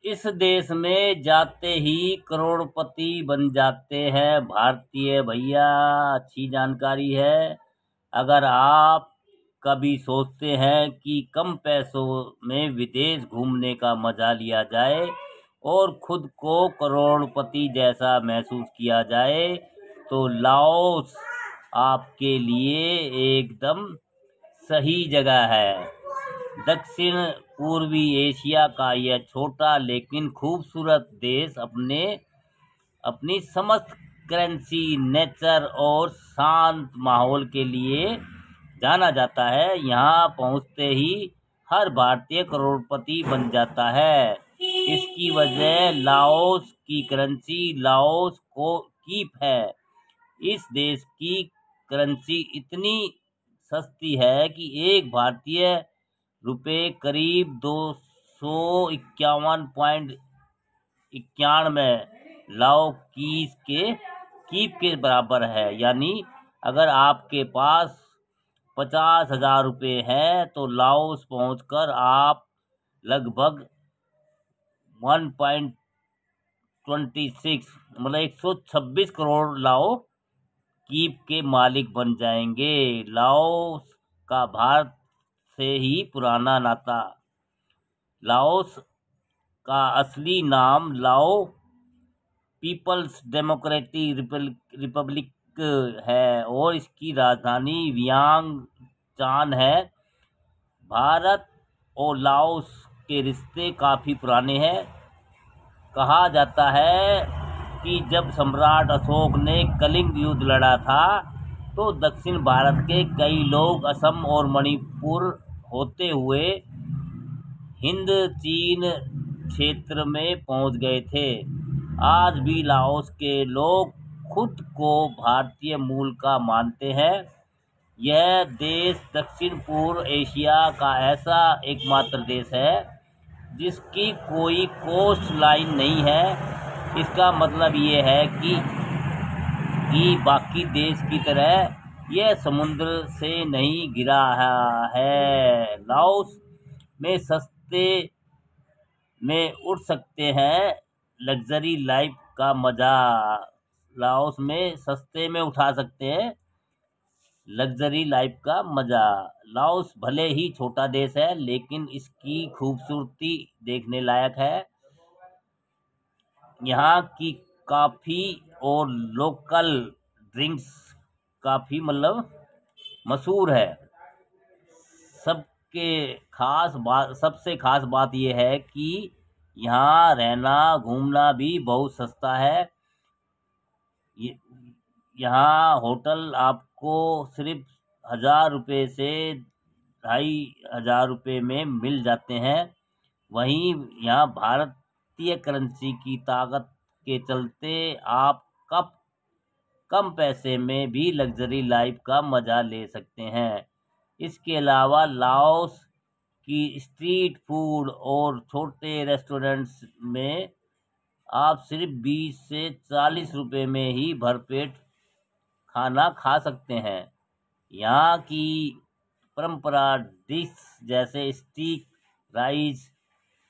इस देश में जाते ही करोड़पति बन जाते हैं भारतीय भैया। अच्छी जानकारी है। अगर आप कभी सोचते हैं कि कम पैसों में विदेश घूमने का मजा लिया जाए और खुद को करोड़पति जैसा महसूस किया जाए, तो लाओस आपके लिए एकदम सही जगह है। दक्षिण पूर्वी एशिया का यह छोटा लेकिन खूबसूरत देश अपनी समस्त करेंसी, नेचर और शांत माहौल के लिए जाना जाता है। यहाँ पहुँचते ही हर भारतीय करोड़पति बन जाता है। इसकी वजह लाओस की करेंसी लाओस को कीप है। इस देश की करेंसी इतनी सस्ती है कि एक भारतीय रुपये करीब 251.91 लाओ कीप के बराबर है। यानी अगर आपके पास 50,000 रुपये हैं तो लाओस पहुंचकर आप लगभग 1.26 मतलब 126 करोड़ लाओ कीप के मालिक बन जाएंगे। लाओस का भारत से ही पुराना नाता। लाओस का असली नाम लाओ पीपल्स डेमोक्रेटिक रिपब्लिक है और इसकी राजधानी वियंगचान है। भारत और लाओस के रिश्ते काफ़ी पुराने हैं। कहा जाता है कि जब सम्राट अशोक ने कलिंग युद्ध लड़ा था तो दक्षिण भारत के कई लोग असम और मणिपुर होते हुए हिंद चीन क्षेत्र में पहुंच गए थे। आज भी लाओस के लोग खुद को भारतीय मूल का मानते हैं। यह देश दक्षिण पूर्व एशिया का ऐसा एकमात्र देश है जिसकी कोई कोस्ट लाइन नहीं है। इसका मतलब ये है कि बाकी देश की तरह यह समुद्र से नहीं घिरा है। लाओस में सस्ते में उड़ सकते हैं लग्जरी लाइफ का मजा। लाओस में सस्ते में उठा सकते हैं लग्जरी लाइफ का मजा। लाओस भले ही छोटा देश है लेकिन इसकी खूबसूरती देखने लायक है। यहाँ की काफ़ी और लोकल ड्रिंक्स काफ़ी मशहूर है। सबसे खास बात यह है कि यहाँ रहना घूमना भी बहुत सस्ता है। यहाँ होटल आपको सिर्फ 1,000 रुपये से 2,500 रुपये में मिल जाते हैं। वहीं यहाँ भारतीय करेंसी की ताकत के चलते आप कम पैसे में भी लग्जरी लाइफ का मजा ले सकते हैं। इसके अलावा लाओस की स्ट्रीट फूड और छोटे रेस्टोरेंट्स में आप सिर्फ 20 से 40 रुपये में ही भरपेट खाना खा सकते हैं। यहाँ की परंपरा डिश जैसे स्टिक राइस,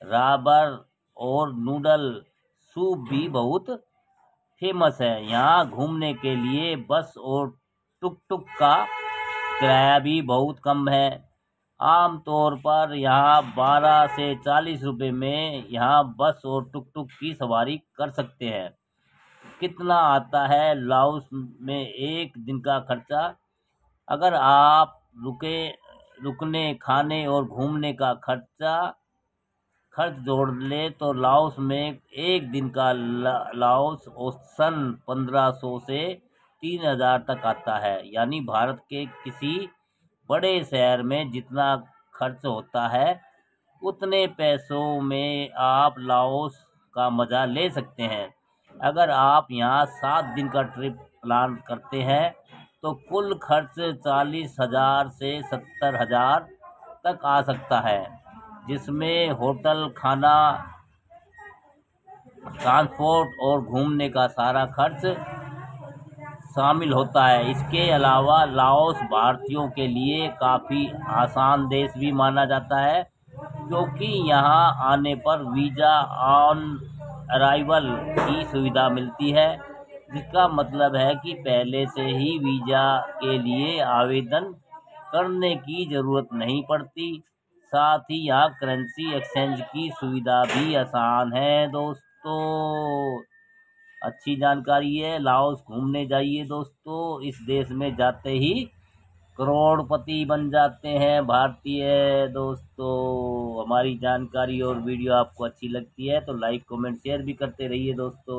राबर और नूडल सूप भी बहुत फेमस है। यहाँ घूमने के लिए बस और टुक का किराया भी बहुत कम है। आमतौर पर यहाँ 12 से 40 रुपये में यहाँ बस और टुक की सवारी कर सकते हैं। कितना आता है लाओस में एक दिन का खर्चा? अगर आप रुकने खाने और घूमने का खर्च जोड़ ले तो लाओस में एक दिन का लाओस औसतन 1500 से 3,000 तक आता है। यानी भारत के किसी बड़े शहर में जितना खर्च होता है उतने पैसों में आप लाओस का मज़ा ले सकते हैं। अगर आप यहाँ 7 दिन का ट्रिप प्लान करते हैं तो कुल खर्च 40,000 से 70,000 तक आ सकता है, जिसमें होटल, खाना, ट्रांसपोर्ट और घूमने का सारा खर्च शामिल होता है। इसके अलावा लाओस भारतीयों के लिए काफ़ी आसान देश भी माना जाता है। क्योंकि यहाँ आने पर वीज़ा ऑन अराइवल की सुविधा मिलती है, जिसका मतलब है कि पहले से ही वीज़ा के लिए आवेदन करने की ज़रूरत नहीं पड़ती। साथ ही यहाँ करेंसी एक्सचेंज की सुविधा भी आसान है दोस्तों। अच्छी जानकारी है। लाओस घूमने जाइए दोस्तों, इस देश में जाते ही करोड़पति बन जाते हैं भारतीय दोस्तों। हमारी जानकारी और वीडियो आपको अच्छी लगती है तो लाइक कमेंट शेयर भी करते रहिए दोस्तों।